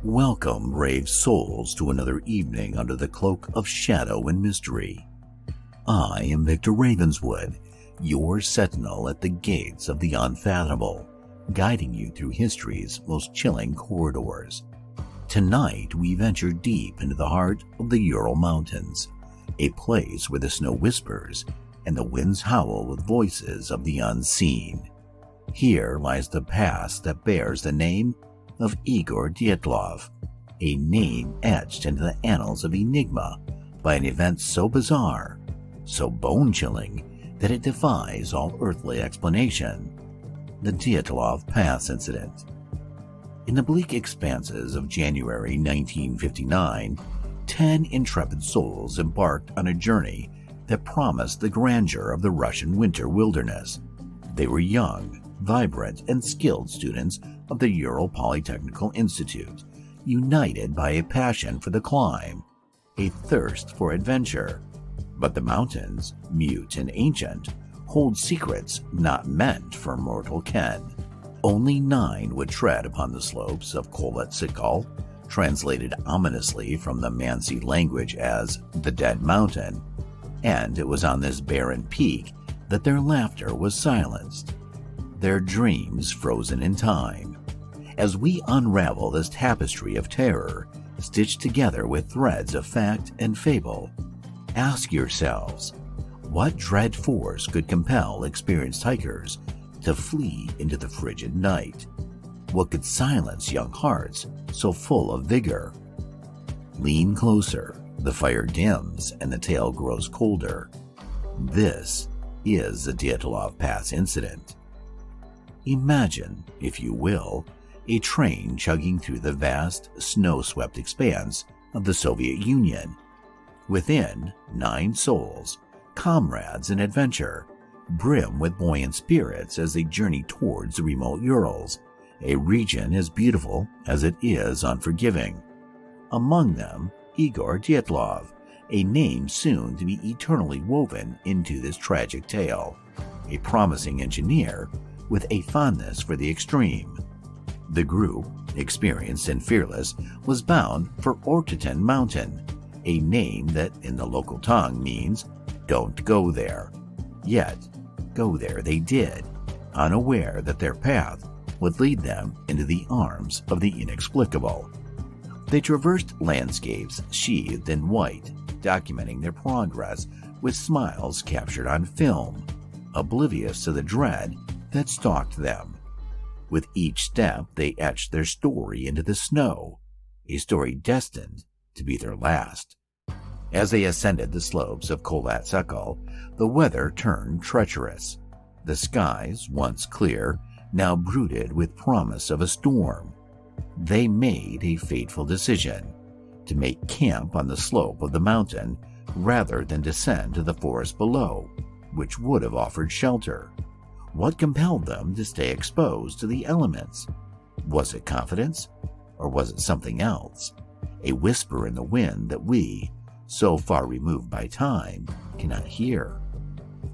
Welcome, brave souls, to another evening under the cloak of shadow and mystery. I am Victor Ravenswood, your sentinel at the gates of the unfathomable, guiding you through history's most chilling corridors. Tonight, we venture deep into the heart of the Ural Mountains, a place where the snow whispers and the winds howl with voices of the unseen. Here lies the past that bears the name of Igor Dyatlov, a name etched into the annals of Enigma by an event so bizarre, so bone-chilling, that it defies all earthly explanation: the Dyatlov Pass Incident. In the bleak expanses of January 1959, 10 intrepid souls embarked on a journey that promised the grandeur of the Russian winter wilderness. They were young, vibrant, and skilled students of the Ural Polytechnical Institute, united by a passion for the climb, a thirst for adventure. But the mountains, mute and ancient, hold secrets not meant for mortal ken. Only 9 would tread upon the slopes of Koletsikal, translated ominously from the Mansi language as the Dead Mountain, and it was on this barren peak that their laughter was silenced, their dreams frozen in time. As we unravel this tapestry of terror, stitched together with threads of fact and fable, ask yourselves, what dread force could compel experienced hikers to flee into the frigid night? What could silence young hearts so full of vigor? Lean closer, the fire dims and the tale grows colder. This is the Dyatlov Pass Incident. Imagine, if you will, a train chugging through the vast, snow-swept expanse of the Soviet Union. Within, 9 souls, comrades in adventure, brim with buoyant spirits as they journey towards the remote Urals, a region as beautiful as it is unforgiving. Among them, Igor Dyatlov, a name soon to be eternally woven into this tragic tale, a promising engineer with a fondness for the extreme. The group, experienced and fearless, was bound for Ortitan Mountain, a name that in the local tongue means "don't go there." Yet, go there they did, unaware that their path would lead them into the arms of the inexplicable. They traversed landscapes sheathed in white, documenting their progress with smiles captured on film, oblivious to the dread that stalked them. With each step, they etched their story into the snow, a story destined to be their last. As they ascended the slopes of Koletsikal, the weather turned treacherous. The skies, once clear, now brooded with promise of a storm. They made a fateful decision: to make camp on the slope of the mountain rather than descend to the forest below, which would have offered shelter. What compelled them to stay exposed to the elements? Was it confidence, or was it something else? A whisper in the wind that we, so far removed by time, cannot hear.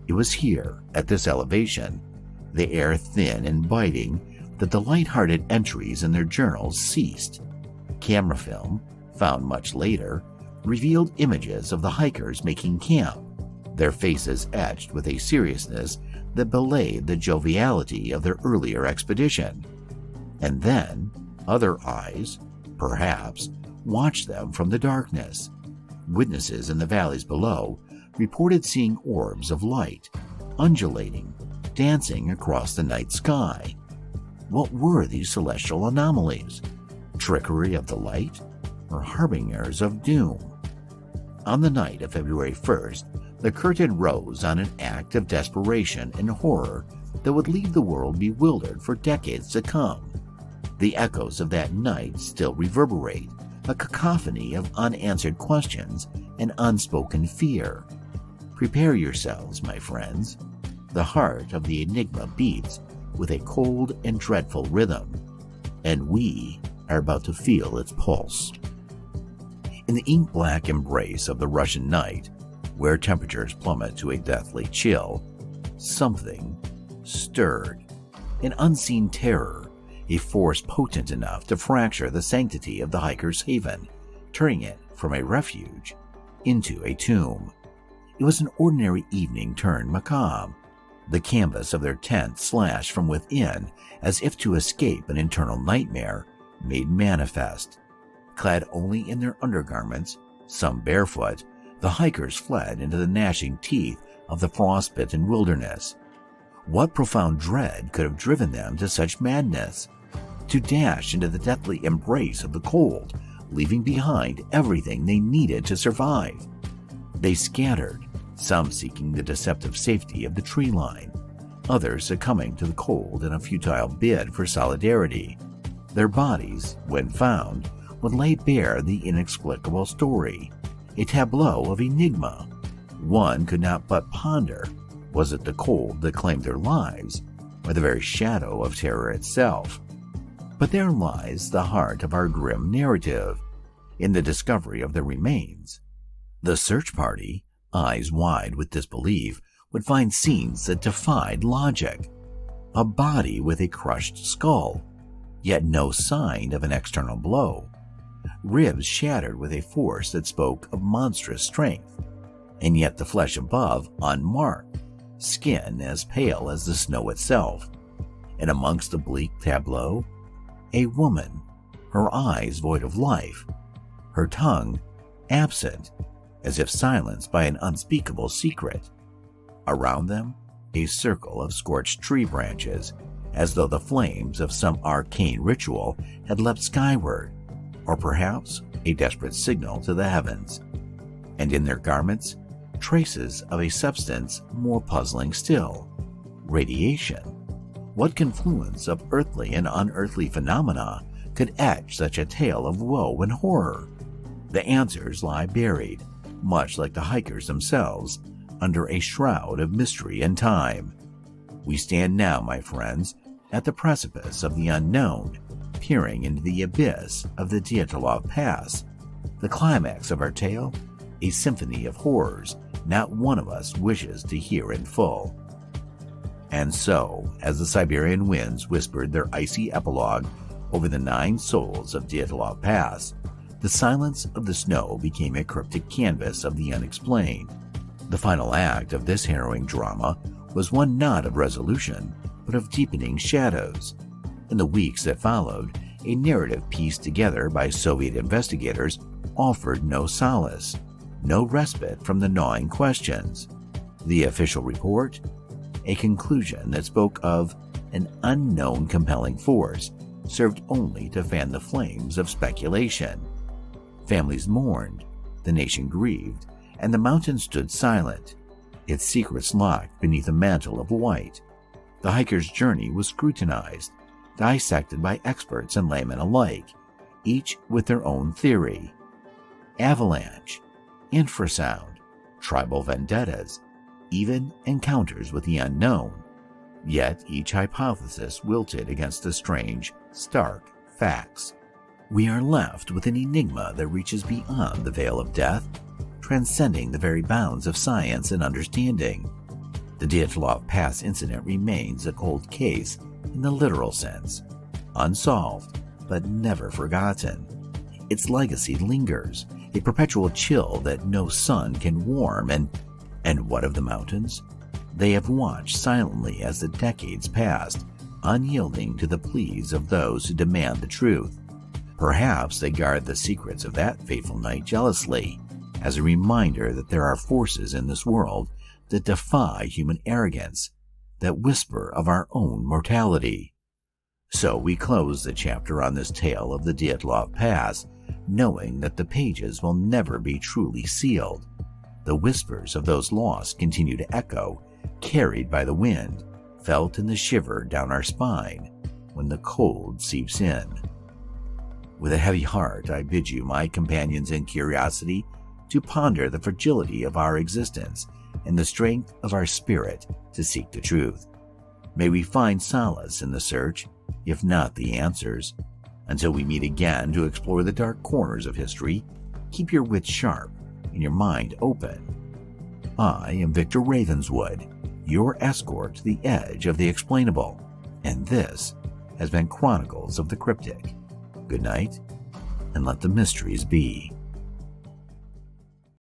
It was here, at this elevation, the air thin and biting, that the light-hearted entries in their journals ceased. Camera film, found much later, revealed images of the hikers making camp, their faces etched with a seriousness that belied the joviality of their earlier expedition. And then, other eyes, perhaps, watched them from the darkness. Witnesses in the valleys below reported seeing orbs of light, undulating, dancing across the night sky. What were these celestial anomalies? Trickery of the light, or harbingers of doom? On the night of February 1st, the curtain rose on an act of desperation and horror that would leave the world bewildered for decades to come. The echoes of that night still reverberate, a cacophony of unanswered questions and unspoken fear. Prepare yourselves, my friends. The heart of the Enigma beats with a cold and dreadful rhythm, and we are about to feel its pulse. In the ink-black embrace of the Russian night, where temperatures plummet to a deathly chill, something stirred. An unseen terror, a force potent enough to fracture the sanctity of the hiker's haven, turning it from a refuge into a tomb. It was an ordinary evening turned macabre, the canvas of their tent slashed from within as if to escape an internal nightmare made manifest. Clad only in their undergarments, some barefoot, the hikers fled into the gnashing teeth of the frostbitten wilderness. What profound dread could have driven them to such madness? To dash into the deathly embrace of the cold, leaving behind everything they needed to survive. They scattered, some seeking the deceptive safety of the tree line, others succumbing to the cold in a futile bid for solidarity. Their bodies, when found, would lay bare the inexplicable story, a tableau of enigma. One could not but ponder, was it the cold that claimed their lives, or the very shadow of terror itself? But there lies the heart of our grim narrative, in the discovery of their remains. The search party, eyes wide with disbelief, would find scenes that defied logic. A body with a crushed skull, yet no sign of an external blow. Ribs shattered with a force that spoke of monstrous strength, and yet the flesh above unmarked, skin as pale as the snow itself. And amongst the bleak tableau, a woman, her eyes void of life, her tongue absent, as if silenced by an unspeakable secret. Around them, a circle of scorched tree branches, as though the flames of some arcane ritual had leapt skyward, or perhaps a desperate signal to the heavens. And in their garments, traces of a substance more puzzling still: radiation. What confluence of earthly and unearthly phenomena could etch such a tale of woe and horror? The answers lie buried, much like the hikers themselves, under a shroud of mystery and time. We stand now, my friends, at the precipice of the unknown, peering into the abyss of the Dyatlov Pass. The climax of our tale, a symphony of horrors not one of us wishes to hear in full. And so, as the Siberian winds whispered their icy epilogue over the 9 souls of Dyatlov Pass, the silence of the snow became a cryptic canvas of the unexplained. The final act of this harrowing drama was one not of resolution, but of deepening shadows. In the weeks that followed, a narrative pieced together by Soviet investigators offered no solace, no respite from the gnawing questions. The official report? A conclusion that spoke of an unknown compelling force, served only to fan the flames of speculation. Families mourned, the nation grieved, and the mountain stood silent, its secrets locked beneath a mantle of white. The hiker's journey was scrutinized, dissected by experts and laymen alike, each with their own theory. Avalanche, infrasound, tribal vendettas, even encounters with the unknown. Yet each hypothesis wilted against the strange, stark facts. We are left with an enigma that reaches beyond the veil of death, transcending the very bounds of science and understanding. The Dyatlov Pass Incident remains a cold case in the literal sense, unsolved but never forgotten. Its legacy lingers, a perpetual chill that no sun can warm. And what of the mountains? They have watched silently as the decades passed, unyielding to the pleas of those who demand the truth. Perhaps they guard the secrets of that fateful night jealously, as a reminder that there are forces in this world that defy human arrogance, that whisper of our own mortality. So we close the chapter on this tale of the Dyatlov Pass, knowing that the pages will never be truly sealed. The whispers of those lost continue to echo, carried by the wind, felt in the shiver down our spine when the cold seeps in. With a heavy heart, I bid you, my companions in curiosity, to ponder the fragility of our existence and the strength of our spirit to seek the truth. May we find solace in the search, if not the answers. Until we meet again to explore the dark corners of history, keep your wits sharp and your mind open. I am Victor Ravenswood, your escort to the edge of the explainable, and this has been Chronicles of the Cryptic. Good night, and let the mysteries be.